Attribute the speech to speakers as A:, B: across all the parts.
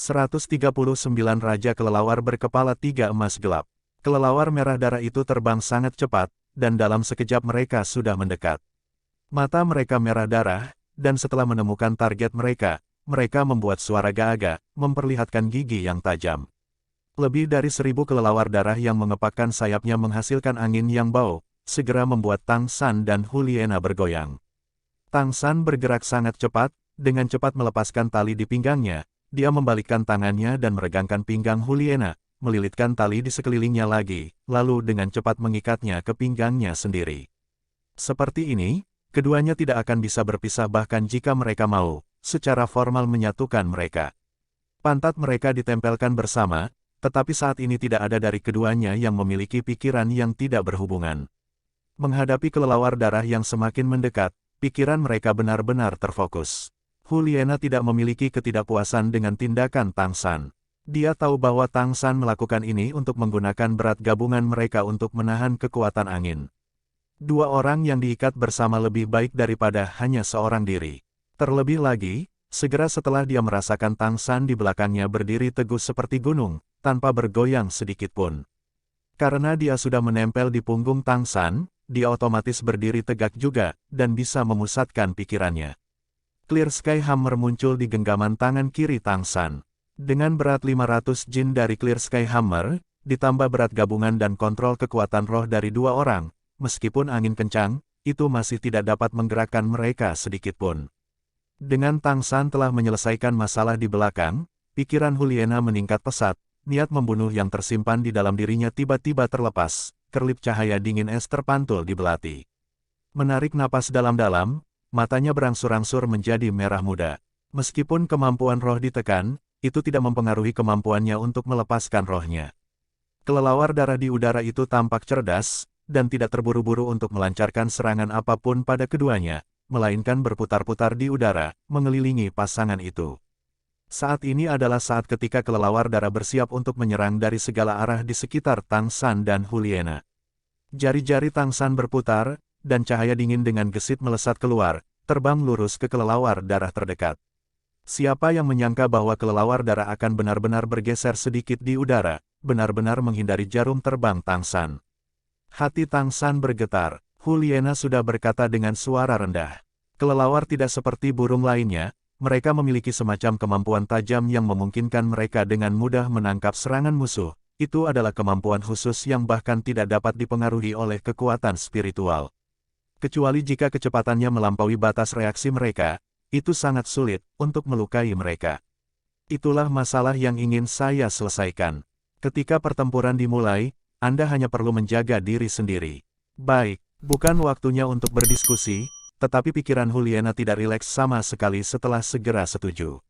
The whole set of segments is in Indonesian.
A: 139 Raja Kelelawar berkepala 3 emas gelap. Kelelawar merah darah itu terbang sangat cepat, dan dalam sekejap mereka sudah mendekat. Mata mereka merah darah, dan setelah menemukan target mereka membuat suara gagak, memperlihatkan gigi yang tajam. Lebih dari 1000 kelelawar darah yang mengepakkan sayapnya menghasilkan angin yang bau, segera membuat Tang San dan Huliena bergoyang. Tang San bergerak sangat cepat, dengan cepat melepaskan tali di pinggangnya, dia membalikkan tangannya dan meregangkan pinggang Huliena, melilitkan tali di sekelilingnya lagi, lalu dengan cepat mengikatnya ke pinggangnya sendiri. Seperti ini, keduanya tidak akan bisa berpisah bahkan jika mereka mau, secara formal menyatukan mereka. Pantat mereka ditempelkan bersama, tetapi saat ini tidak ada dari keduanya yang memiliki pikiran yang tidak berhubungan. Menghadapi kelelawar darah yang semakin mendekat, pikiran mereka benar-benar terfokus. Huliena tidak memiliki ketidakpuasan dengan tindakan Tang San. Dia tahu bahwa Tang San melakukan ini untuk menggunakan berat gabungan mereka untuk menahan kekuatan angin. Dua orang yang diikat bersama lebih baik daripada hanya seorang diri. Terlebih lagi, segera setelah dia merasakan Tang San di belakangnya berdiri teguh seperti gunung, tanpa bergoyang sedikit pun. Karena dia sudah menempel di punggung Tang San, dia otomatis berdiri tegak juga, dan bisa memusatkan pikirannya. Clear Sky Hammer muncul di genggaman tangan kiri Tang San. Dengan berat 500 jin dari Clear Sky Hammer, ditambah berat gabungan dan kontrol kekuatan roh dari dua orang, meskipun angin kencang, itu masih tidak dapat menggerakkan mereka sedikit pun. Dengan Tang San telah menyelesaikan masalah di belakang, pikiran Huliena meningkat pesat, niat membunuh yang tersimpan di dalam dirinya tiba-tiba terlepas, kerlip cahaya dingin es terpantul di belati. Menarik napas dalam-dalam, matanya berangsur-angsur menjadi merah muda. Meskipun kemampuan roh ditekan, itu tidak mempengaruhi kemampuannya untuk melepaskan rohnya. Kelelawar darah di udara itu tampak cerdas, dan tidak terburu-buru untuk melancarkan serangan apapun pada keduanya, melainkan berputar-putar di udara, mengelilingi pasangan itu. Saat ini adalah saat ketika kelelawar darah bersiap untuk menyerang dari segala arah di sekitar Tang San dan Huliena. Jari-jari Tang San berputar, dan cahaya dingin dengan gesit melesat keluar, terbang lurus ke kelelawar darah terdekat. Siapa yang menyangka bahwa kelelawar darah akan benar-benar bergeser sedikit di udara, benar-benar menghindari jarum terbang Tang San. Hati Tang San bergetar, Huliena sudah berkata dengan suara rendah. Kelelawar tidak seperti burung lainnya, mereka memiliki semacam kemampuan tajam yang memungkinkan mereka dengan mudah menangkap serangan musuh. Itu adalah kemampuan khusus yang bahkan tidak dapat dipengaruhi oleh kekuatan spiritual. Kecuali jika kecepatannya melampaui batas reaksi mereka, itu sangat sulit untuk melukai mereka. Itulah masalah yang ingin saya selesaikan. Ketika pertempuran dimulai, Anda hanya perlu menjaga diri sendiri. Baik, bukan waktunya untuk berdiskusi, tetapi pikiran Huliena tidak rileks sama sekali setelah segera setuju.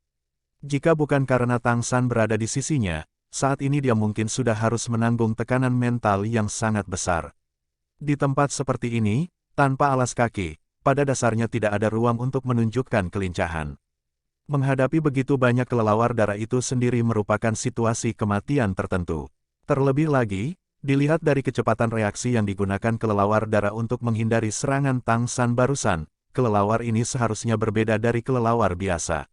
A: Jika bukan karena Tang San berada di sisinya, saat ini dia mungkin sudah harus menanggung tekanan mental yang sangat besar. Di tempat seperti ini, tanpa alas kaki, pada dasarnya tidak ada ruang untuk menunjukkan kelincahan. Menghadapi begitu banyak kelelawar darah itu sendiri merupakan situasi kematian tertentu. Terlebih lagi, dilihat dari kecepatan reaksi yang digunakan kelelawar darah untuk menghindari serangan Tang San barusan, kelelawar ini seharusnya berbeda dari kelelawar biasa.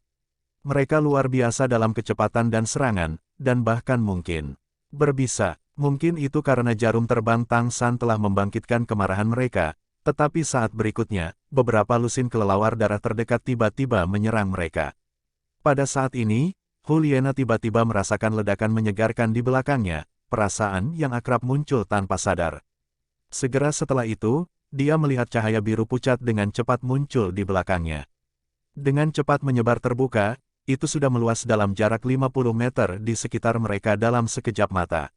A: Mereka luar biasa dalam kecepatan dan serangan, dan bahkan mungkin berbisa. Mungkin itu karena jarum terbang Tang San telah membangkitkan kemarahan mereka. Tetapi saat berikutnya, beberapa lusin kelelawar darah terdekat tiba-tiba menyerang mereka. Pada saat ini, Huliena tiba-tiba merasakan ledakan menyegarkan di belakangnya, perasaan yang akrab muncul tanpa sadar. Segera setelah itu, dia melihat cahaya biru pucat dengan cepat muncul di belakangnya. Dengan cepat menyebar terbuka, itu sudah meluas dalam jarak 50 meter di sekitar mereka dalam sekejap mata.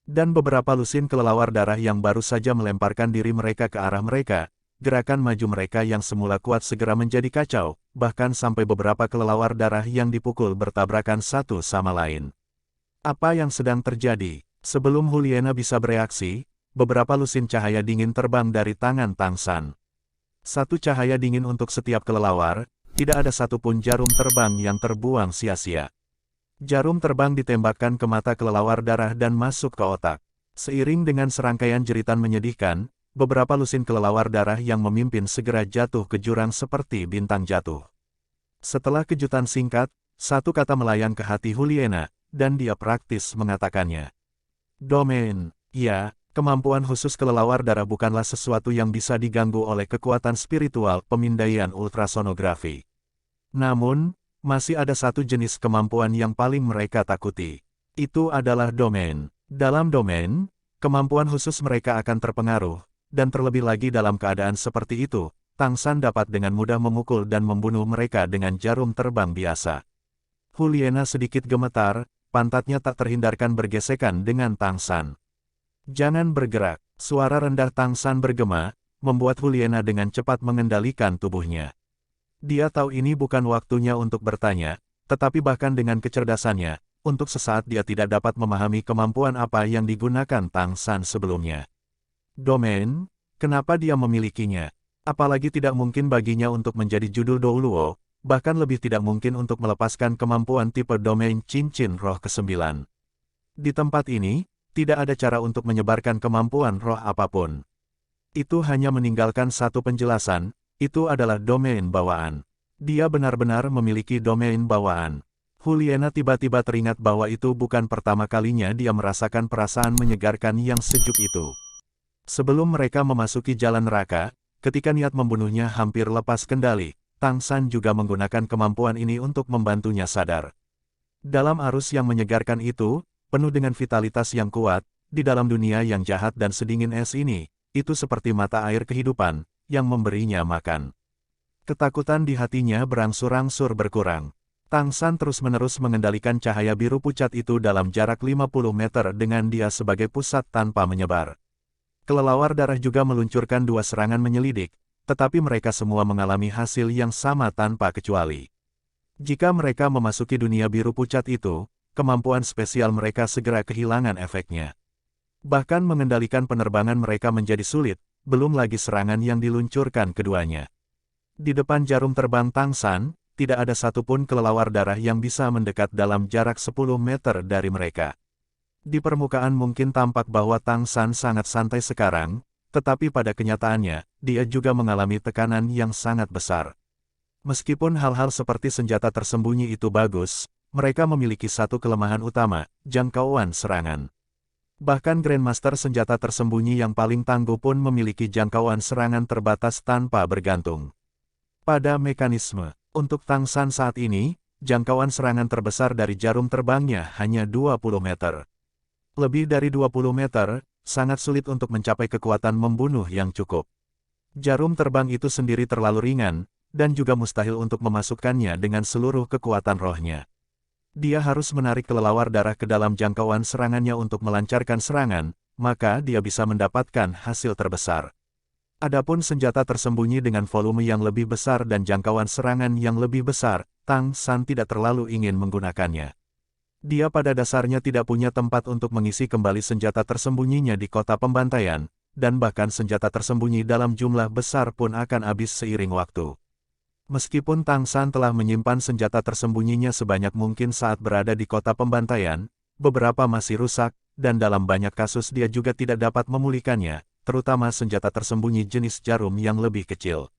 A: Dan beberapa lusin kelelawar darah yang baru saja melemparkan diri mereka ke arah mereka, gerakan maju mereka yang semula kuat segera menjadi kacau, bahkan sampai beberapa kelelawar darah yang dipukul bertabrakan satu sama lain. Apa yang sedang terjadi? Sebelum Huliena bisa bereaksi, beberapa lusin cahaya dingin terbang dari tangan Tang San. Satu cahaya dingin untuk setiap kelelawar, tidak ada satupun jarum terbang yang terbuang sia-sia. Jarum terbang ditembakkan ke mata kelelawar darah dan masuk ke otak. Seiring dengan serangkaian jeritan menyedihkan, beberapa lusin kelelawar darah yang memimpin segera jatuh ke jurang seperti bintang jatuh. Setelah kejutan singkat, Satu kata melayang ke hati Juliana, dan dia praktis mengatakannya. Domain, ya, kemampuan khusus kelelawar darah bukanlah sesuatu yang bisa diganggu oleh kekuatan spiritual pemindaian ultrasonografi. Namun, masih ada satu jenis kemampuan yang paling mereka takuti. Itu adalah domain. Dalam domain, kemampuan khusus mereka akan terpengaruh, dan terlebih lagi dalam keadaan seperti itu, Tang San dapat dengan mudah memukul dan membunuh mereka dengan jarum terbang biasa. Juliana sedikit gemetar, pantatnya tak terhindarkan bergesekan dengan Tang San. Jangan bergerak, suara rendah Tang San bergema, membuat Juliana dengan cepat mengendalikan tubuhnya. Dia tahu ini bukan waktunya untuk bertanya, tetapi bahkan dengan kecerdasannya, untuk sesaat dia tidak dapat memahami kemampuan apa yang digunakan Tang San sebelumnya. Domain, kenapa dia memilikinya? Apalagi tidak mungkin baginya untuk menjadi judul Douluo, bahkan lebih tidak mungkin untuk melepaskan kemampuan tipe domain cincin roh ke-9. Di tempat ini, tidak ada cara untuk menyebarkan kemampuan roh apapun. Itu hanya meninggalkan satu penjelasan, itu adalah domain bawaan. Dia benar-benar memiliki domain bawaan. Juliana tiba-tiba teringat bahwa itu bukan pertama kalinya dia merasakan perasaan menyegarkan yang sejuk itu. Sebelum mereka memasuki jalan neraka, ketika niat membunuhnya hampir lepas kendali, Tang San juga menggunakan kemampuan ini untuk membantunya sadar. Dalam arus yang menyegarkan itu, penuh dengan vitalitas yang kuat, di dalam dunia yang jahat dan sedingin es ini, itu seperti mata air kehidupan, yang memberinya makan. Ketakutan di hatinya berangsur-angsur berkurang. Tang San terus-menerus mengendalikan cahaya biru pucat itu dalam jarak 50 meter dengan dia sebagai pusat tanpa menyebar. Kelelawar darah juga meluncurkan dua serangan menyelidik, tetapi mereka semua mengalami hasil yang sama tanpa kecuali. Jika mereka memasuki dunia biru pucat itu, kemampuan spesial mereka segera kehilangan efeknya. Bahkan mengendalikan penerbangan mereka menjadi sulit, belum lagi serangan yang diluncurkan keduanya. Di depan jarum terbang Tang San, tidak ada satupun kelelawar darah yang bisa mendekat dalam jarak 10 meter dari mereka. Di permukaan mungkin tampak bahwa Tang San sangat santai sekarang, tetapi pada kenyataannya, dia juga mengalami tekanan yang sangat besar. Meskipun hal-hal seperti senjata tersembunyi itu bagus, mereka memiliki satu kelemahan utama, jangkauan serangan. Bahkan Grandmaster senjata tersembunyi yang paling tangguh pun memiliki jangkauan serangan terbatas tanpa bergantung pada mekanisme. Untuk Tang San saat ini, jangkauan serangan terbesar dari jarum terbangnya hanya 20 meter. Lebih dari 20 meter, sangat sulit untuk mencapai kekuatan membunuh yang cukup. Jarum terbang itu sendiri terlalu ringan, dan juga mustahil untuk memasukkannya dengan seluruh kekuatan rohnya. Dia harus menarik kelelawar darah ke dalam jangkauan serangannya untuk melancarkan serangan, maka dia bisa mendapatkan hasil terbesar. Adapun senjata tersembunyi dengan volume yang lebih besar dan jangkauan serangan yang lebih besar, Tang San tidak terlalu ingin menggunakannya. Dia pada dasarnya tidak punya tempat untuk mengisi kembali senjata tersembunyinya di kota pembantaian, dan bahkan senjata tersembunyi dalam jumlah besar pun akan habis seiring waktu. Meskipun Tang San telah menyimpan senjata tersembunyinya sebanyak mungkin saat berada di kota pembantaian, beberapa masih rusak, dan dalam banyak kasus dia juga tidak dapat memulihkannya, terutama senjata tersembunyi jenis jarum yang lebih kecil.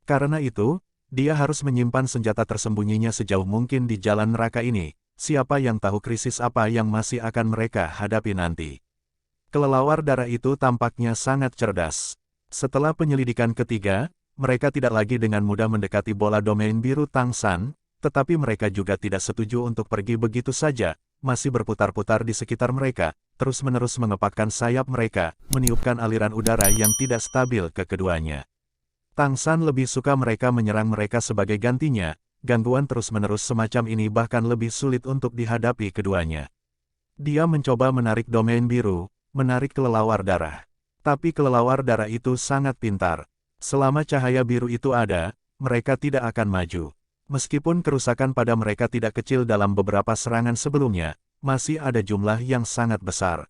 A: Karena itu, dia harus menyimpan senjata tersembunyinya sejauh mungkin di jalan neraka ini. Siapa yang tahu krisis apa yang masih akan mereka hadapi nanti. Kelelawar darah itu tampaknya sangat cerdas. Setelah penyelidikan ketiga, mereka tidak lagi dengan mudah mendekati bola domain biru Tang San, tetapi mereka juga tidak setuju untuk pergi begitu saja, masih berputar-putar di sekitar mereka, terus-menerus mengepakkan sayap mereka, meniupkan aliran udara yang tidak stabil ke keduanya. Tang San lebih suka mereka menyerang mereka sebagai gantinya. Gangguan terus-menerus semacam ini bahkan lebih sulit untuk dihadapi keduanya. Dia mencoba menarik domain biru, menarik kelelawar darah. Tapi kelelawar darah itu sangat pintar. Selama cahaya biru itu ada, mereka tidak akan maju. Meskipun kerusakan pada mereka tidak kecil dalam beberapa serangan sebelumnya, masih ada jumlah yang sangat besar.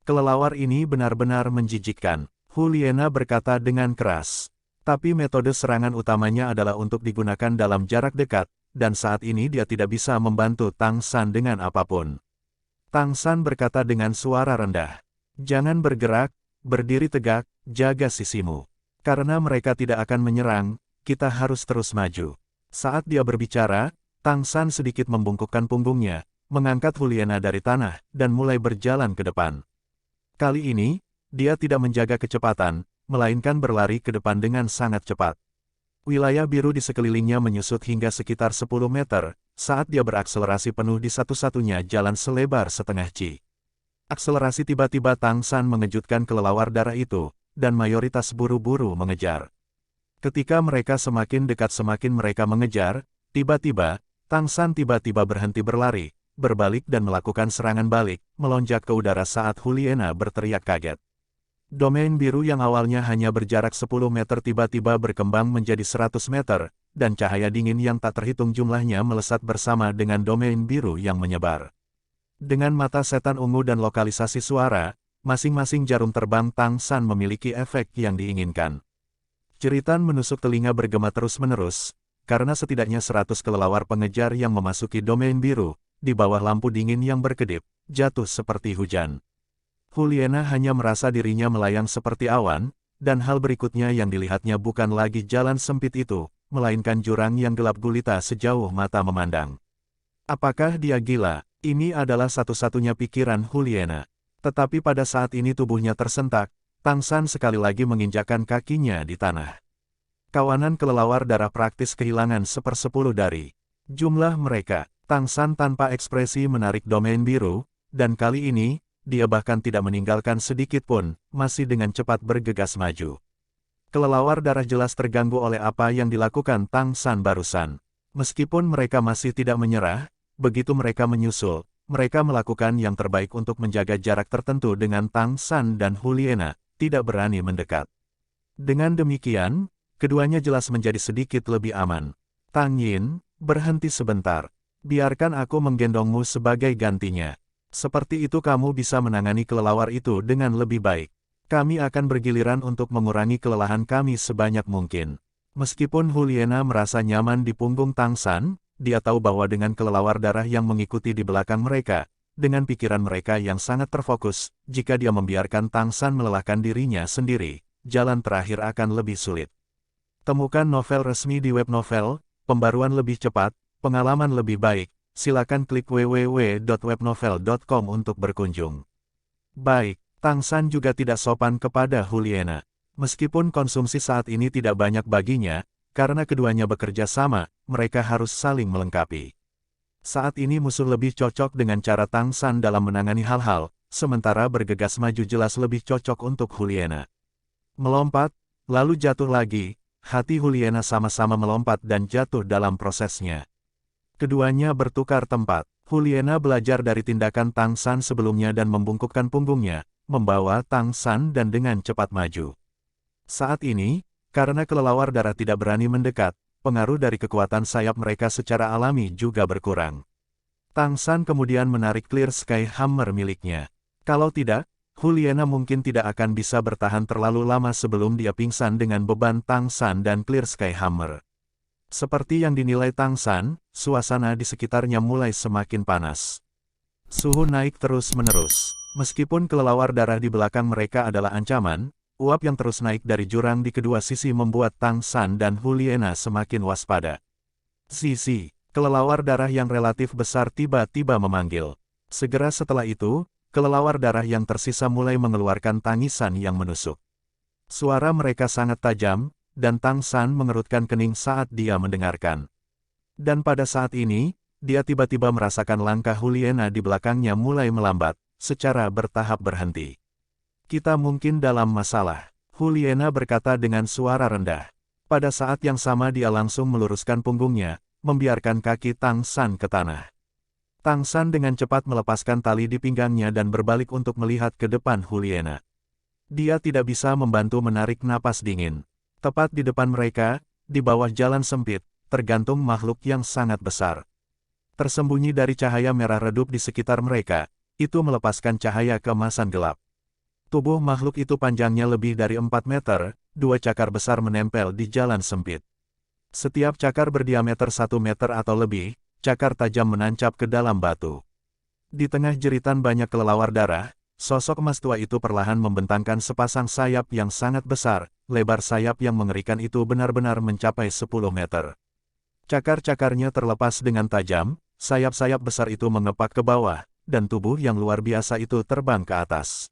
A: Kelelawar ini benar-benar menjijikkan, Juliana berkata dengan keras. Tapi metode serangan utamanya adalah untuk digunakan dalam jarak dekat, dan saat ini dia tidak bisa membantu Tang San dengan apapun. Tang San berkata dengan suara rendah, "Jangan bergerak, berdiri tegak, jaga sisimu. Karena mereka tidak akan menyerang, kita harus terus maju." Saat dia berbicara, Tang San sedikit membungkukkan punggungnya, mengangkat Juliana dari tanah, dan mulai berjalan ke depan. Kali ini, dia tidak menjaga kecepatan, melainkan berlari ke depan dengan sangat cepat. Wilayah biru di sekelilingnya menyusut hingga sekitar 10 meter, saat dia berakselerasi penuh di satu-satunya jalan selebar setengah ci. Akselerasi tiba-tiba Tang San mengejutkan kelelawar darah itu, dan mayoritas buru-buru mengejar. Ketika mereka semakin dekat semakin mereka mengejar, tiba-tiba, Tang San tiba-tiba berhenti berlari, berbalik dan melakukan serangan balik, melonjak ke udara saat Juliana berteriak kaget. Domain biru yang awalnya hanya berjarak 10 meter tiba-tiba berkembang menjadi 100 meter, dan cahaya dingin yang tak terhitung jumlahnya melesat bersama dengan domain biru yang menyebar. Dengan mata setan ungu dan lokalisasi suara, masing-masing jarum terbang Tang San memiliki efek yang diinginkan. Jeritan menusuk telinga bergema terus-menerus, karena setidaknya 100 kelelawar pengejar yang memasuki domain biru, di bawah lampu dingin yang berkedip, jatuh seperti hujan. Juliana hanya merasa dirinya melayang seperti awan, dan hal berikutnya yang dilihatnya bukan lagi jalan sempit itu, melainkan jurang yang gelap gulita sejauh mata memandang. Apakah dia gila? Ini adalah satu-satunya pikiran Juliana. Tetapi pada saat ini tubuhnya tersentak, Tang San sekali lagi menginjakkan kakinya di tanah. Kawanan kelelawar darah praktis kehilangan 1/10 dari jumlah mereka. Tang San tanpa ekspresi menarik domain biru, dan kali ini, dia bahkan tidak meninggalkan sedikit pun, masih dengan cepat bergegas maju. Kelelawar darah jelas terganggu oleh apa yang dilakukan Tang San barusan. Meskipun mereka masih tidak menyerah, begitu mereka menyusul, mereka melakukan yang terbaik untuk menjaga jarak tertentu dengan Tang San dan Juliana, tidak berani mendekat. Dengan demikian, keduanya jelas menjadi sedikit lebih aman. Tang Yin, berhenti sebentar. Biarkan aku menggendongmu sebagai gantinya. Seperti itu kamu bisa menangani kelelawar itu dengan lebih baik. Kami akan bergiliran untuk mengurangi kelelahan kami sebanyak mungkin. Meskipun Juliana merasa nyaman di punggung Tang San, dia tahu bahwa dengan kelelawar darah yang mengikuti di belakang mereka, dengan pikiran mereka yang sangat terfokus, jika dia membiarkan Tang San melelahkan dirinya sendiri, jalan terakhir akan lebih sulit. Temukan novel resmi di web novel, pembaruan lebih cepat, pengalaman lebih baik, silakan klik www.webnovel.com untuk berkunjung. Baik, Tang San juga tidak sopan kepada Juliana. Meskipun konsumsi saat ini tidak banyak baginya, karena keduanya bekerja sama, mereka harus saling melengkapi. Saat ini musuh lebih cocok dengan cara Tang San dalam menangani hal-hal, sementara bergegas maju jelas lebih cocok untuk Juliana. Melompat, lalu jatuh lagi. Hati Juliana sama-sama melompat dan jatuh dalam prosesnya. Keduanya bertukar tempat. Juliana belajar dari tindakan Tang San sebelumnya dan membungkukkan punggungnya, membawa Tang San dan dengan cepat maju. Saat ini, karena kelelawar darah tidak berani mendekat, pengaruh dari kekuatan sayap mereka secara alami juga berkurang. Tang San kemudian menarik Clear Sky Hammer miliknya. Kalau tidak, Juliana mungkin tidak akan bisa bertahan terlalu lama sebelum dia pingsan dengan beban Tang San dan Clear Sky Hammer. Seperti yang dinilai Tang San, suasana di sekitarnya mulai semakin panas. Suhu naik terus-menerus. Meskipun kelelawar darah di belakang mereka adalah ancaman, uap yang terus naik dari jurang di kedua sisi membuat Tang San dan Juliana semakin waspada. Sisi, kelelawar darah yang relatif besar tiba-tiba memanggil. Segera setelah itu, kelelawar darah yang tersisa mulai mengeluarkan tangisan yang menusuk. Suara mereka sangat tajam, dan Tang San mengerutkan kening saat dia mendengarkan. Dan pada saat ini, dia tiba-tiba merasakan langkah Juliana di belakangnya mulai melambat, secara bertahap berhenti. Kita mungkin dalam masalah, Juliana berkata dengan suara rendah. Pada saat yang sama dia langsung meluruskan punggungnya, membiarkan kaki Tang San ke tanah. Tang San dengan cepat melepaskan tali di pinggangnya dan berbalik untuk melihat ke depan Juliana. Dia tidak bisa membantu menarik napas dingin. Tepat di depan mereka, di bawah jalan sempit, tergantung makhluk yang sangat besar. Tersembunyi dari cahaya merah redup di sekitar mereka, itu melepaskan cahaya keemasan gelap. Tubuh makhluk itu panjangnya lebih dari 4 meter, 2 cakar besar menempel di jalan sempit. Setiap cakar berdiameter 1 meter atau lebih, cakar tajam menancap ke dalam batu. Di tengah jeritan banyak kelelawar darah, sosok emas tua itu perlahan membentangkan sepasang sayap yang sangat besar, lebar sayap yang mengerikan itu benar-benar mencapai 10 meter. Cakar-cakarnya terlepas dengan tajam, sayap-sayap besar itu mengepak ke bawah, dan tubuh yang luar biasa itu terbang ke atas.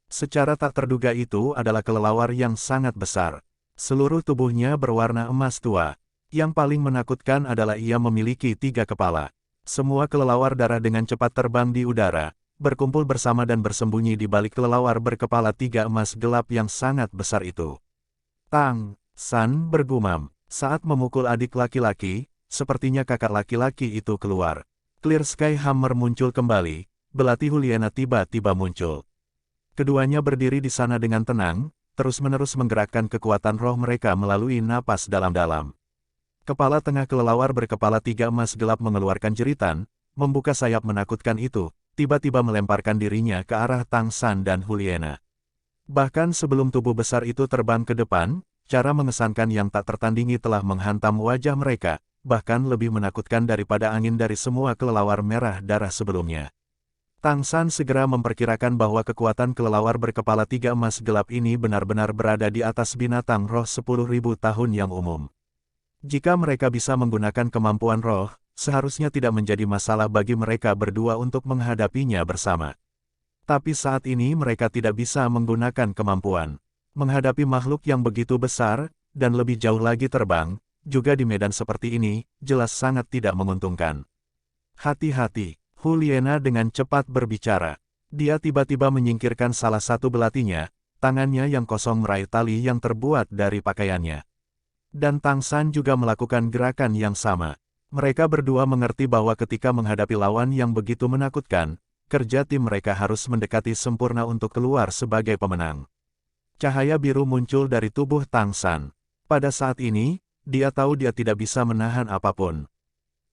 A: Secara tak terduga itu adalah kelelawar yang sangat besar. Seluruh tubuhnya berwarna emas tua. Yang paling menakutkan adalah ia memiliki 3 kepala. Semua kelelawar darah dengan cepat terbang di udara, berkumpul bersama dan bersembunyi di balik kelelawar berkepala 3 emas gelap yang sangat besar itu. Tang San bergumam. Saat memukul adik laki-laki, sepertinya kakak laki-laki itu keluar. Clear Sky Hammer muncul kembali, belati Juliana tiba-tiba muncul. Keduanya berdiri di sana dengan tenang, terus-menerus menggerakkan kekuatan roh mereka melalui napas dalam-dalam. Kepala tengah kelelawar berkepala 3 emas gelap mengeluarkan jeritan, membuka sayap menakutkan itu, tiba-tiba melemparkan dirinya ke arah Tang San dan Juliana. Bahkan sebelum tubuh besar itu terbang ke depan, cara mengesankan yang tak tertandingi telah menghantam wajah mereka, bahkan lebih menakutkan daripada angin dari semua kelelawar merah darah sebelumnya. Tang San segera memperkirakan bahwa kekuatan kelelawar berkepala 3 emas gelap ini benar-benar berada di atas binatang roh 10.000 tahun yang umum. Jika mereka bisa menggunakan kemampuan roh, seharusnya tidak menjadi masalah bagi mereka berdua untuk menghadapinya bersama. Tapi saat ini mereka tidak bisa menggunakan kemampuan. Menghadapi makhluk yang begitu besar, dan lebih jauh lagi terbang, juga di medan seperti ini, jelas sangat tidak menguntungkan. Hati-hati, Juliana dengan cepat berbicara. Dia tiba-tiba menyingkirkan salah satu belatinya, tangannya yang kosong meraih tali yang terbuat dari pakaiannya. Dan Tang San juga melakukan gerakan yang sama. Mereka berdua mengerti bahwa ketika menghadapi lawan yang begitu menakutkan, kerja tim mereka harus mendekati sempurna untuk keluar sebagai pemenang. Cahaya biru muncul dari tubuh Tang San. Pada saat ini, dia tahu dia tidak bisa menahan apapun.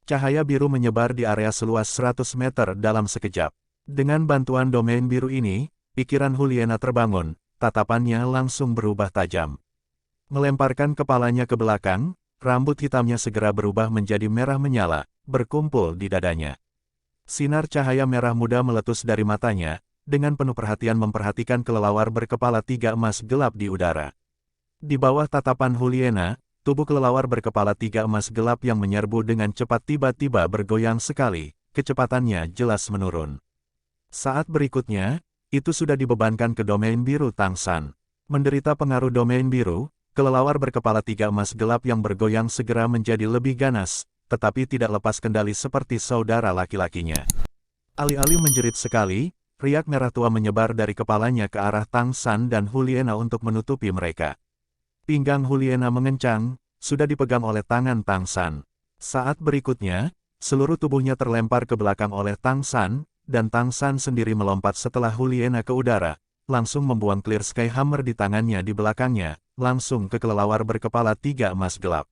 A: Cahaya biru menyebar di area seluas 100 meter dalam sekejap. Dengan bantuan domain biru ini, pikiran Juliana terbangun, tatapannya langsung berubah tajam. Melemparkan kepalanya ke belakang, rambut hitamnya segera berubah menjadi merah menyala, berkumpul di dadanya. Sinar cahaya merah muda meletus dari matanya, dengan penuh perhatian memperhatikan kelelawar berkepala 3 emas gelap di udara. Di bawah tatapan Juliana, tubuh kelelawar berkepala 3 emas gelap yang menyerbu dengan cepat tiba-tiba bergoyang sekali, kecepatannya jelas menurun. Saat berikutnya, itu sudah dibebankan ke domain biru Tang San. Menderita pengaruh domain biru, kelelawar berkepala 3 emas gelap yang bergoyang segera menjadi lebih ganas, tetapi tidak lepas kendali seperti saudara laki-lakinya. Alih-alih menjerit sekali, riak merah tua menyebar dari kepalanya ke arah Tang San dan Juliana untuk menutupi mereka. Pinggang Juliana mengencang, sudah dipegang oleh tangan Tang San. Saat berikutnya, seluruh tubuhnya terlempar ke belakang oleh Tang San, dan Tang San sendiri melompat setelah Juliana ke udara, langsung membuang Clear Sky Hammer di tangannya di belakangnya, langsung ke kelelawar berkepala 3 emas gelap.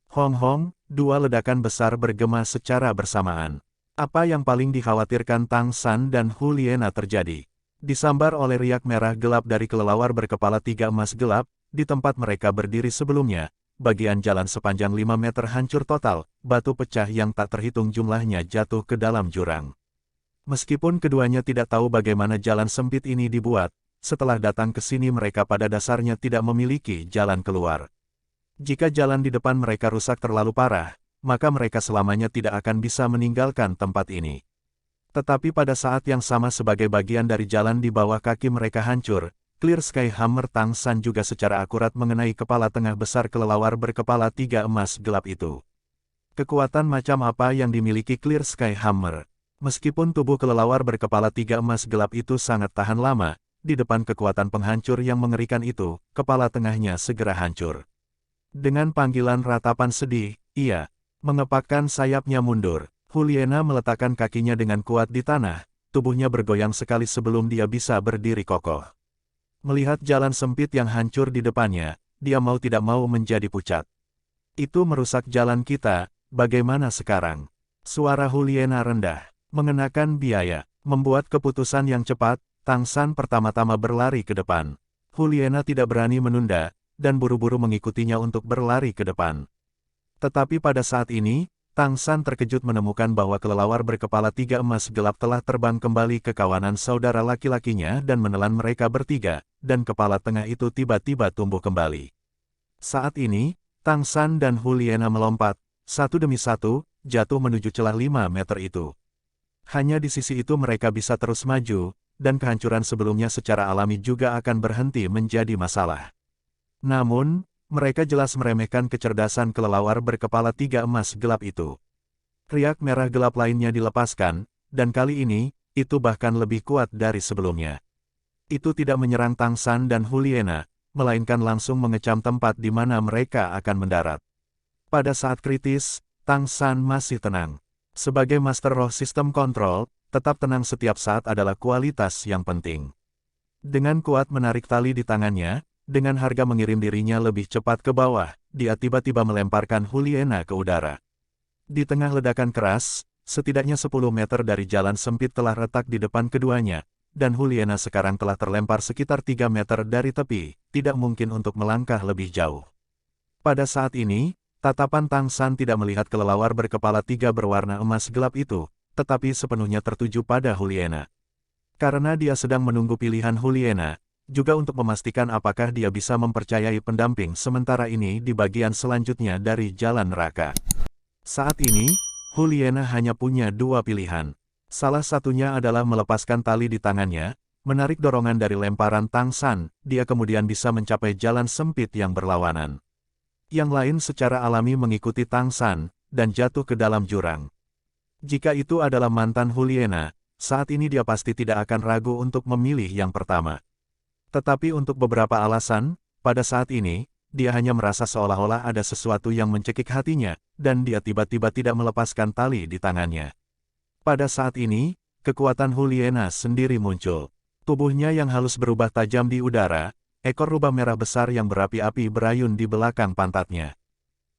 A: Hong-hong, 2 ledakan besar bergema secara bersamaan. Apa yang paling dikhawatirkan Tang San dan Juliana terjadi. Disambar oleh riak merah gelap dari kelelawar berkepala 3 emas gelap, di tempat mereka berdiri sebelumnya, bagian jalan sepanjang 5 meter hancur total, batu pecah yang tak terhitung jumlahnya jatuh ke dalam jurang. Meskipun keduanya tidak tahu bagaimana jalan sempit ini dibuat, setelah datang ke sini mereka pada dasarnya tidak memiliki jalan keluar. Jika jalan di depan mereka rusak terlalu parah, maka mereka selamanya tidak akan bisa meninggalkan tempat ini. Tetapi pada saat yang sama sebagai bagian dari jalan di bawah kaki mereka hancur, Clear Sky Hammer Tang San juga secara akurat mengenai kepala tengah besar kelelawar berkepala 3 emas gelap itu. Kekuatan macam apa yang dimiliki Clear Sky Hammer? Meskipun tubuh kelelawar berkepala 3 emas gelap itu sangat tahan lama, di depan kekuatan penghancur yang mengerikan itu, kepala tengahnya segera hancur. Dengan panggilan ratapan sedih, ia mengepakkan sayapnya mundur. Juliana meletakkan kakinya dengan kuat di tanah, tubuhnya bergoyang sekali sebelum dia bisa berdiri kokoh. Melihat jalan sempit yang hancur di depannya, dia mau tidak mau menjadi pucat. Itu merusak jalan kita, bagaimana sekarang? Suara Juliana rendah. Mengenakan biaya, membuat keputusan yang cepat, Tang San pertama-tama berlari ke depan. Juliana tidak berani menunda, dan buru-buru mengikutinya untuk berlari ke depan. Tetapi pada saat ini, Tang San terkejut menemukan bahwa kelelawar berkepala 3 emas gelap telah terbang kembali ke kawanan saudara laki-lakinya dan menelan mereka bertiga, dan kepala tengah itu tiba-tiba tumbuh kembali. Saat ini, Tang San dan Juliana melompat, satu demi satu, jatuh menuju celah 5 meter itu. Hanya di sisi itu mereka bisa terus maju, dan kehancuran sebelumnya secara alami juga akan berhenti menjadi masalah. Namun, mereka jelas meremehkan kecerdasan kelelawar berkepala 3 emas gelap itu. Riak merah gelap lainnya dilepaskan, dan kali ini, itu bahkan lebih kuat dari sebelumnya. Itu tidak menyerang Tang San dan Huliena, melainkan langsung mengecam tempat di mana mereka akan mendarat. Pada saat kritis, Tang San masih tenang. Sebagai Master Roh Sistem Kontrol, tetap tenang setiap saat adalah kualitas yang penting. Dengan kuat menarik tali di tangannya, dengan harga mengirim dirinya lebih cepat ke bawah, dia tiba-tiba melemparkan Huliena ke udara. Di tengah ledakan keras, setidaknya 10 meter dari jalan sempit telah retak di depan keduanya, dan Huliena sekarang telah terlempar sekitar 3 meter dari tepi, tidak mungkin untuk melangkah lebih jauh. Pada saat ini, tatapan Tang San tidak melihat kelelawar berkepala 3 berwarna emas gelap itu, tetapi sepenuhnya tertuju pada Huliena. Karena dia sedang menunggu pilihan Huliena, juga untuk memastikan apakah dia bisa mempercayai pendamping sementara ini di bagian selanjutnya dari jalan neraka. Saat ini, Huliena hanya punya 2 pilihan. Salah satunya adalah melepaskan tali di tangannya, menarik dorongan dari lemparan Tang San, dia kemudian bisa mencapai jalan sempit yang berlawanan. Yang lain secara alami mengikuti Tang San, dan jatuh ke dalam jurang. Jika itu adalah mantan Huliena, saat ini dia pasti tidak akan ragu untuk memilih yang pertama. Tetapi untuk beberapa alasan, pada saat ini, dia hanya merasa seolah-olah ada sesuatu yang mencekik hatinya, dan dia tiba-tiba tidak melepaskan tali di tangannya. Pada saat ini, kekuatan Huliena sendiri muncul. Tubuhnya yang halus berubah tajam di udara, ekor rubah merah besar yang berapi-api berayun di belakang pantatnya.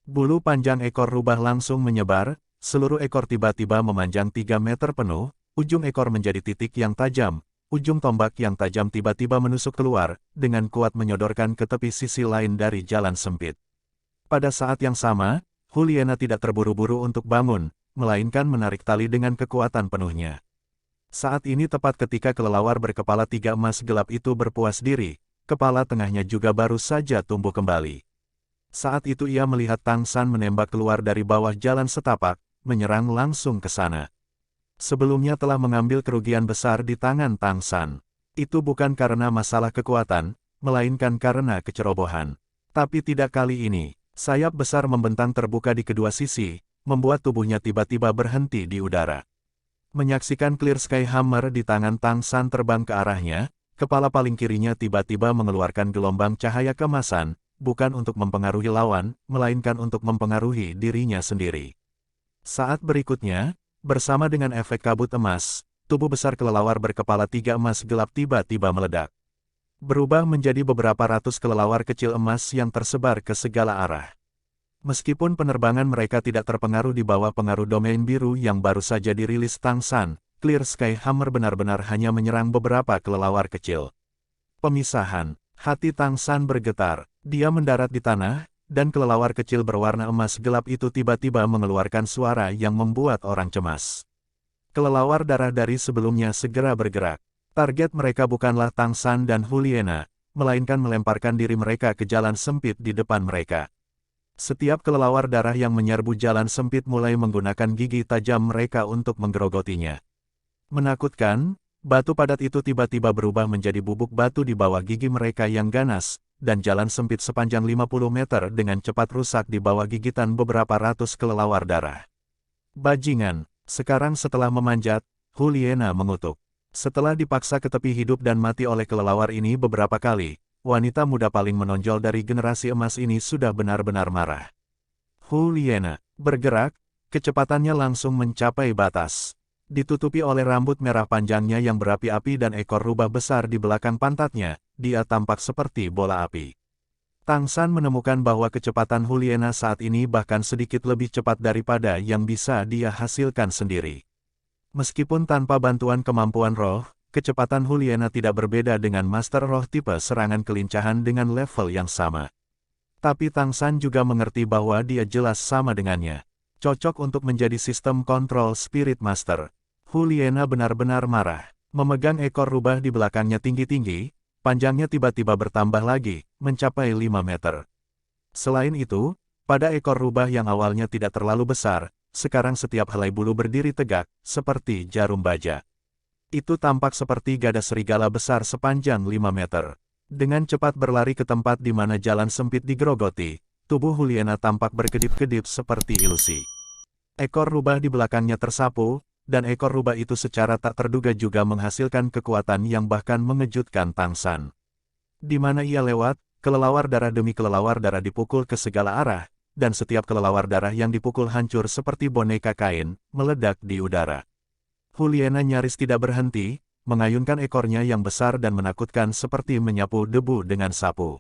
A: Bulu panjang ekor rubah langsung menyebar, seluruh ekor tiba-tiba memanjang 3 meter penuh, ujung ekor menjadi titik yang tajam, ujung tombak yang tajam tiba-tiba menusuk keluar, dengan kuat menyodorkan ke tepi sisi lain dari jalan sempit. Pada saat yang sama, Huliena tidak terburu-buru untuk bangun, melainkan menarik tali dengan kekuatan penuhnya. Saat ini tepat ketika kelelawar berkepala 3 emas gelap itu berpuas diri, kepala tengahnya juga baru saja tumbuh kembali. Saat itu ia melihat Tang San menembak keluar dari bawah jalan setapak, menyerang langsung ke sana. Sebelumnya telah mengambil kerugian besar di tangan Tang San. Itu bukan karena masalah kekuatan, melainkan karena kecerobohan. Tapi tidak kali ini, sayap besar membentang terbuka di kedua sisi, membuat tubuhnya tiba-tiba berhenti di udara. Menyaksikan Clear Sky Hammer di tangan Tang San terbang ke arahnya, kepala paling kirinya tiba-tiba mengeluarkan gelombang cahaya keemasan, bukan untuk mempengaruhi lawan, melainkan untuk mempengaruhi dirinya sendiri. Saat berikutnya, bersama dengan efek kabut emas, tubuh besar kelelawar berkepala 3 emas gelap tiba-tiba meledak. Berubah menjadi beberapa ratus kelelawar kecil emas yang tersebar ke segala arah. Meskipun penerbangan mereka tidak terpengaruh di bawah pengaruh domain biru yang baru saja dirilis Tang San, Clear Sky Hammer benar-benar hanya menyerang beberapa kelelawar kecil. Pemisahan. Hati Tang San bergetar. Dia mendarat di tanah, dan kelelawar kecil berwarna emas gelap itu tiba-tiba mengeluarkan suara yang membuat orang cemas. Kelelawar darah dari sebelumnya segera bergerak. Target mereka bukanlah Tang San dan Huliena, melainkan melemparkan diri mereka ke jalan sempit di depan mereka. Setiap kelelawar darah yang menyerbu jalan sempit mulai menggunakan gigi tajam mereka untuk menggerogotinya. Menakutkan, batu padat itu tiba-tiba berubah menjadi bubuk batu di bawah gigi mereka yang ganas, dan jalan sempit sepanjang 50 meter dengan cepat rusak di bawah gigitan beberapa ratus kelelawar darah. Bajingan, sekarang setelah memanjat, Huliena mengutuk. Setelah dipaksa ke tepi hidup dan mati oleh kelelawar ini beberapa kali, wanita muda paling menonjol dari generasi emas ini sudah benar-benar marah. Huliena bergerak, kecepatannya langsung mencapai batas. Ditutupi oleh rambut merah panjangnya yang berapi-api dan ekor rubah besar di belakang pantatnya, dia tampak seperti bola api. Tang San menemukan bahwa kecepatan Huliena saat ini bahkan sedikit lebih cepat daripada yang bisa dia hasilkan sendiri. Meskipun tanpa bantuan kemampuan roh, kecepatan Huliena tidak berbeda dengan Master Roh tipe serangan kelincahan dengan level yang sama. Tapi Tang San juga mengerti bahwa dia jelas sama dengannya. Cocok untuk menjadi sistem kontrol Spirit Master. Huliena benar-benar marah. Memegang ekor rubah di belakangnya tinggi-tinggi, panjangnya tiba-tiba bertambah lagi, mencapai 5 meter. Selain itu, Pada ekor rubah yang awalnya tidak terlalu besar, sekarang setiap helai bulu berdiri tegak, seperti jarum baja. Itu tampak seperti gada serigala besar sepanjang 5 meter. Dengan cepat berlari ke tempat di mana jalan sempit digerogoti, tubuh Juliana tampak berkedip-kedip seperti ilusi. Ekor rubah di belakangnya tersapu, dan ekor rubah itu secara tak terduga juga menghasilkan kekuatan yang bahkan mengejutkan Tang San. Di mana ia lewat, kelelawar darah demi kelelawar darah dipukul ke segala arah, dan setiap kelelawar darah yang dipukul hancur seperti boneka kain, meledak di udara. Juliana nyaris tidak berhenti, mengayunkan ekornya yang besar dan menakutkan seperti menyapu debu dengan sapu.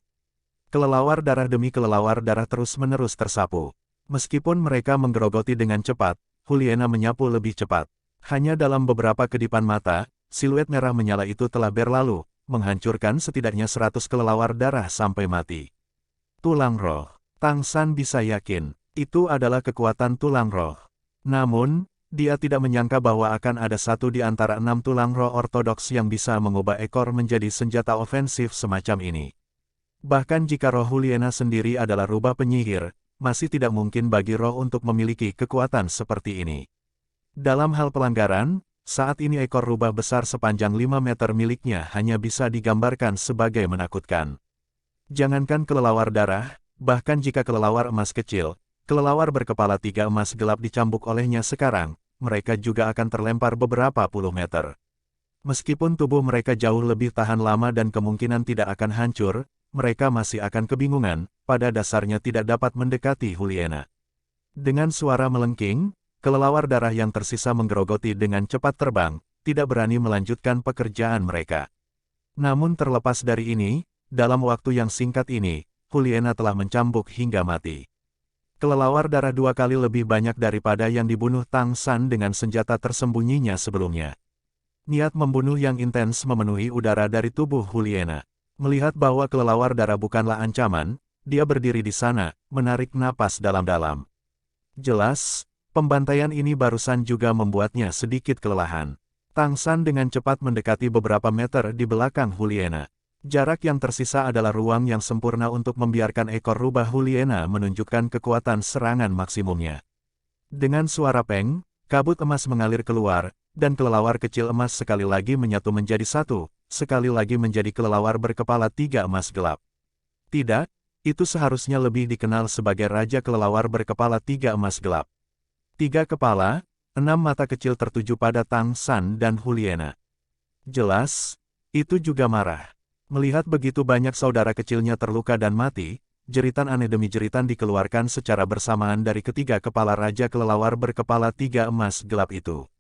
A: Kelelawar darah demi kelelawar darah terus-menerus tersapu. Meskipun mereka menggerogoti dengan cepat, Juliana menyapu lebih cepat. Hanya dalam beberapa kedipan mata, siluet merah menyala itu telah berlalu, menghancurkan setidaknya 100 kelelawar darah sampai mati. Tulang roh. Tang San bisa yakin, itu adalah kekuatan tulang roh. Namun, dia tidak menyangka bahwa akan ada satu di antara 6 tulang roh ortodoks yang bisa mengubah ekor menjadi senjata ofensif semacam ini. Bahkan jika roh Juliana sendiri adalah rubah penyihir, masih tidak mungkin bagi roh untuk memiliki kekuatan seperti ini. Dalam hal pelanggaran, saat ini ekor rubah besar sepanjang 5 meter miliknya hanya bisa digambarkan sebagai menakutkan. Jangankan kelelawar darah, bahkan jika kelelawar emas kecil, kelelawar berkepala 3 emas gelap dicambuk olehnya sekarang, mereka juga akan terlempar beberapa puluh meter. Meskipun tubuh mereka jauh lebih tahan lama dan kemungkinan tidak akan hancur, mereka masih akan kebingungan, pada dasarnya tidak dapat mendekati Juliana. Dengan suara melengking, kelelawar darah yang tersisa menggerogoti dengan cepat terbang, tidak berani melanjutkan pekerjaan mereka. Namun terlepas dari ini, dalam waktu yang singkat ini, Juliana telah mencambuk hingga mati. Kelelawar darah 2 kali lebih banyak daripada yang dibunuh Tang San dengan senjata tersembunyinya sebelumnya. Niat membunuh yang intens memenuhi udara dari tubuh Juliana. Melihat bahwa kelelawar darah bukanlah ancaman, dia berdiri di sana, menarik napas dalam-dalam. Jelas, pembantaian ini barusan juga membuatnya sedikit kelelahan. Tang San dengan cepat mendekati beberapa meter di belakang Juliana. Jarak yang tersisa adalah ruang yang sempurna untuk membiarkan ekor rubah Juliana menunjukkan kekuatan serangan maksimumnya. Dengan suara peng, kabut emas mengalir keluar, dan kelelawar kecil emas sekali lagi menyatu menjadi satu, sekali lagi menjadi kelelawar berkepala 3 emas gelap. Tidak, itu seharusnya lebih dikenal sebagai Raja Kelelawar berkepala 3 emas gelap. 3 kepala, 6 mata kecil tertuju pada Tang San dan Juliana. Jelas, itu juga marah. Melihat begitu banyak saudara kecilnya terluka dan mati, jeritan aneh demi jeritan dikeluarkan secara bersamaan dari ketiga kepala Raja Kelelawar berkepala 3 emas gelap itu.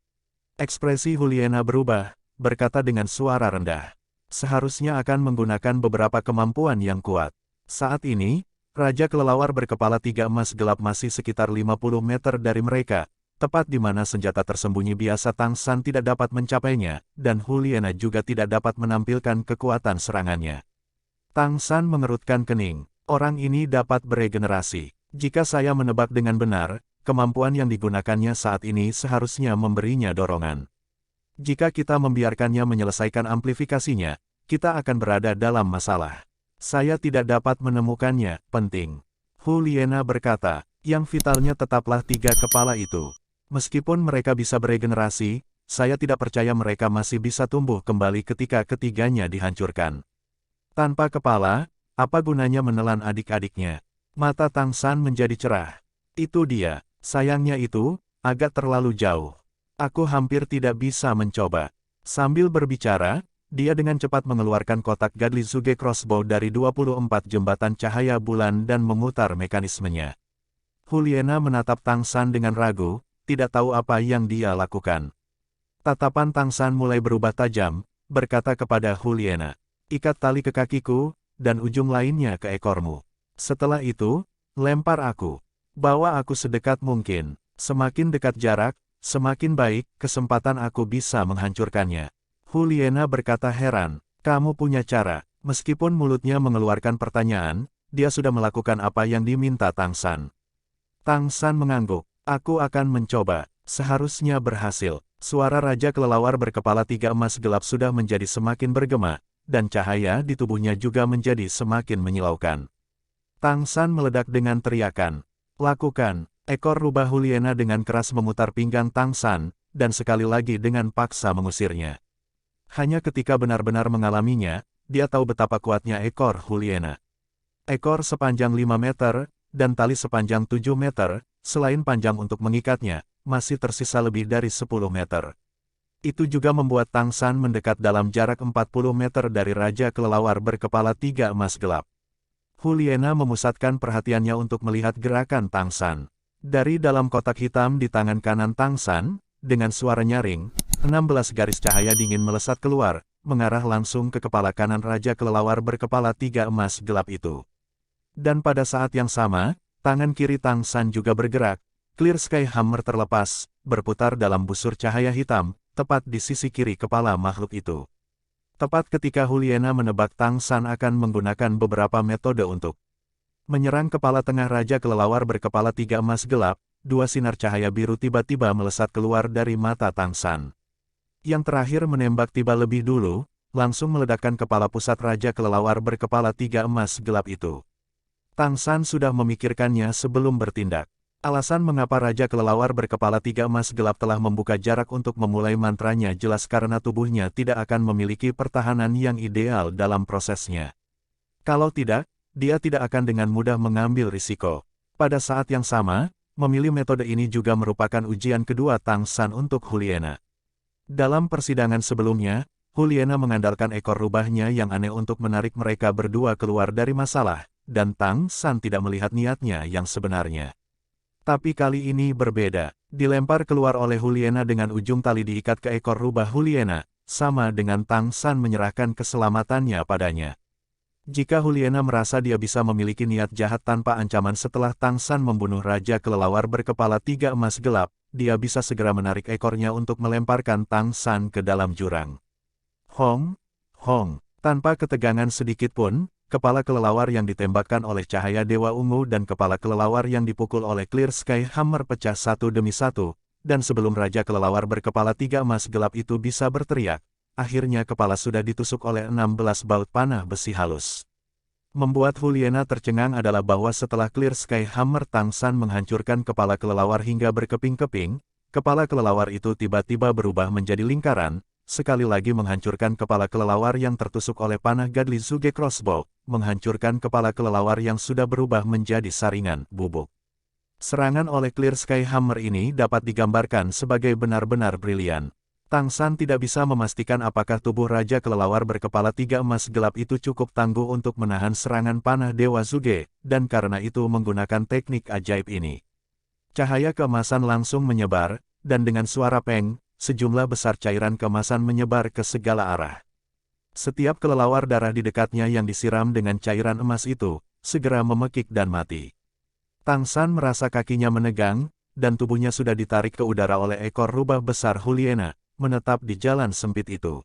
A: Ekspresi Juliana berubah, berkata dengan suara rendah. Seharusnya akan menggunakan beberapa kemampuan yang kuat. Saat ini, Raja Kelelawar berkepala 3 emas gelap masih sekitar 50 meter dari mereka, tepat di mana senjata tersembunyi biasa Tang San tidak dapat mencapainya, dan Juliana juga tidak dapat menampilkan kekuatan serangannya. Tang San mengerutkan kening. Orang ini dapat beregenerasi. Jika saya menebak dengan benar, kemampuan yang digunakannya saat ini seharusnya memberinya dorongan. Jika kita membiarkannya menyelesaikan amplifikasinya, kita akan berada dalam masalah. Saya tidak dapat menemukannya, penting. Juliana berkata, yang vitalnya tetaplah 3 kepala itu. Meskipun mereka bisa beregenerasi, saya tidak percaya mereka masih bisa tumbuh kembali ketika ketiganya dihancurkan. Tanpa kepala, apa gunanya menelan adik-adiknya? Mata Tang San menjadi cerah. Itu dia, sayangnya itu, agak terlalu jauh. Aku hampir tidak bisa mencoba. Sambil berbicara, dia dengan cepat mengeluarkan kotak Godly Zuge Crossbow dari 24 jembatan cahaya bulan dan memutar mekanismenya. Juliana menatap Tang San dengan ragu, tidak tahu apa yang dia lakukan. Tatapan Tang San mulai berubah tajam, berkata kepada Juliana, ikat tali ke kakiku, dan ujung lainnya ke ekormu. Setelah itu, lempar aku. Bawa aku sedekat mungkin. Semakin dekat jarak, semakin baik, kesempatan aku bisa menghancurkannya. Juliana berkata heran, kamu punya cara. Meskipun mulutnya mengeluarkan pertanyaan, dia sudah melakukan apa yang diminta Tang San. Tang San mengangguk. Aku akan mencoba, seharusnya berhasil. Suara Raja Kelelawar berkepala 3 emas gelap sudah menjadi semakin bergema, dan cahaya di tubuhnya juga menjadi semakin menyilaukan. Tang San meledak dengan teriakan. Lakukan. Ekor rubah Huliena dengan keras memutar pinggang Tang San, dan sekali lagi dengan paksa mengusirnya. Hanya ketika benar-benar mengalaminya, dia tahu betapa kuatnya ekor Huliena. Ekor sepanjang 5 meter, dan tali sepanjang 7 meter, selain panjang untuk mengikatnya, masih tersisa lebih dari 10 meter. Itu juga membuat Tang San mendekat dalam jarak 40 meter dari Raja Kelelawar berkepala 3 emas gelap. Huliena memusatkan perhatiannya untuk melihat gerakan Tang San. Dari dalam kotak hitam di tangan kanan Tang San, dengan suara nyaring, 16 garis cahaya dingin melesat keluar, mengarah langsung ke kepala kanan Raja Kelelawar berkepala 3 emas gelap itu. Dan pada saat yang sama, tangan kiri Tang San juga bergerak. Clear Sky Hammer terlepas, berputar dalam busur cahaya hitam, tepat di sisi kiri kepala makhluk itu. Tepat ketika Huliena menebak Tang San akan menggunakan beberapa metode untuk menyerang kepala tengah Raja Kelelawar berkepala 3 emas gelap, 2 sinar cahaya biru tiba-tiba melesat keluar dari mata Tang San. Yang terakhir menembak tiba lebih dulu, langsung meledakkan kepala pusat Raja Kelelawar berkepala 3 emas gelap itu. Tang San sudah memikirkannya sebelum bertindak. Alasan mengapa Raja Kelelawar berkepala 3 emas gelap telah membuka jarak untuk memulai mantranya jelas karena tubuhnya tidak akan memiliki pertahanan yang ideal dalam prosesnya. Kalau tidak, dia tidak akan dengan mudah mengambil risiko. Pada saat yang sama, memilih metode ini juga merupakan ujian kedua Tang San untuk Huliena. Dalam persidangan sebelumnya, Huliena mengandalkan ekor rubahnya yang aneh untuk menarik mereka berdua keluar dari masalah, dan Tang San tidak melihat niatnya yang sebenarnya. Tapi kali ini berbeda. Dilempar keluar oleh Huliena dengan ujung tali diikat ke ekor rubah Huliena, sama dengan Tang San menyerahkan keselamatannya padanya. Jika Huliena merasa dia bisa memiliki niat jahat tanpa ancaman setelah Tang San membunuh Raja Kelelawar berkepala 3 emas gelap, dia bisa segera menarik ekornya untuk melemparkan Tang San ke dalam jurang. Hong, hong, tanpa ketegangan sedikit pun, kepala kelelawar yang ditembakkan oleh cahaya Dewa Ungu dan kepala kelelawar yang dipukul oleh Clear Sky Hammer pecah satu demi satu, dan sebelum Raja Kelelawar berkepala 3 emas gelap itu bisa berteriak, akhirnya kepala sudah ditusuk oleh 16 baut panah besi halus. Membuat Huliena tercengang adalah bahwa setelah Clear Sky Hammer Tang San menghancurkan kepala kelelawar hingga berkeping-keping, kepala kelelawar itu tiba-tiba berubah menjadi lingkaran, sekali lagi menghancurkan kepala kelelawar yang tertusuk oleh panah Godly Zuge Crossbow, menghancurkan kepala kelelawar yang sudah berubah menjadi saringan bubuk. Serangan oleh Clear Sky Hammer ini dapat digambarkan sebagai benar-benar brilian. Tang San tidak bisa memastikan apakah tubuh Raja Kelelawar berkepala 3 emas gelap itu cukup tangguh untuk menahan serangan panah Dewa Zuge, dan karena itu menggunakan teknik ajaib ini. Cahaya keemasan langsung menyebar, dan dengan suara peng, sejumlah besar cairan keemasan menyebar ke segala arah. Setiap kelelawar darah di dekatnya yang disiram dengan cairan emas itu, segera memekik dan mati. Tang San merasa kakinya menegang, dan tubuhnya sudah ditarik ke udara oleh ekor rubah besar Huliena, menetap di jalan sempit itu.